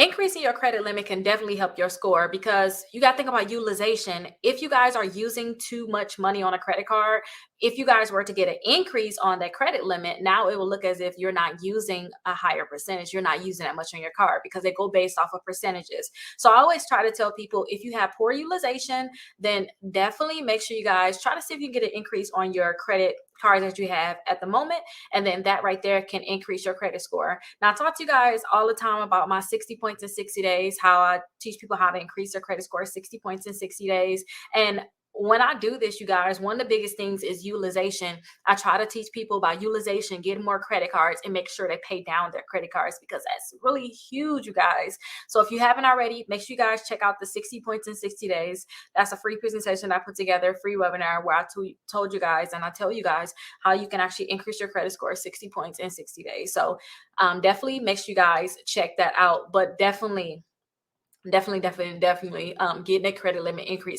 Increasing your credit limit can definitely help your score because you got to think about utilization. If you guys are using too much money on a credit card, if you guys were to get an increase on that credit limit, now it will look as if you're not using a higher percentage. You're not using that much on your card because they go based off of percentages. So I always try to tell people, if you have poor utilization, then definitely make sure you guys try to see if you can get an increase on your credit cards that you have at the moment, and then that right there can increase your credit score. Now, I talk to you guys all the time about my 60 points in 60 days, how I teach people how to increase their credit score 60 points in 60 days. And when I do this, you guys, one of the biggest things is utilization. I try to teach people about utilization, getting more credit cards, and make sure they pay down their credit cards because that's really huge, you guys. So if you haven't already, make sure you guys check out the 60 points in 60 days. That's a free presentation I put together, free webinar where I told you guys, and I tell you guys how you can actually increase your credit score 60 points in 60 days. So definitely make sure you guys check that out. But definitely getting a credit limit increase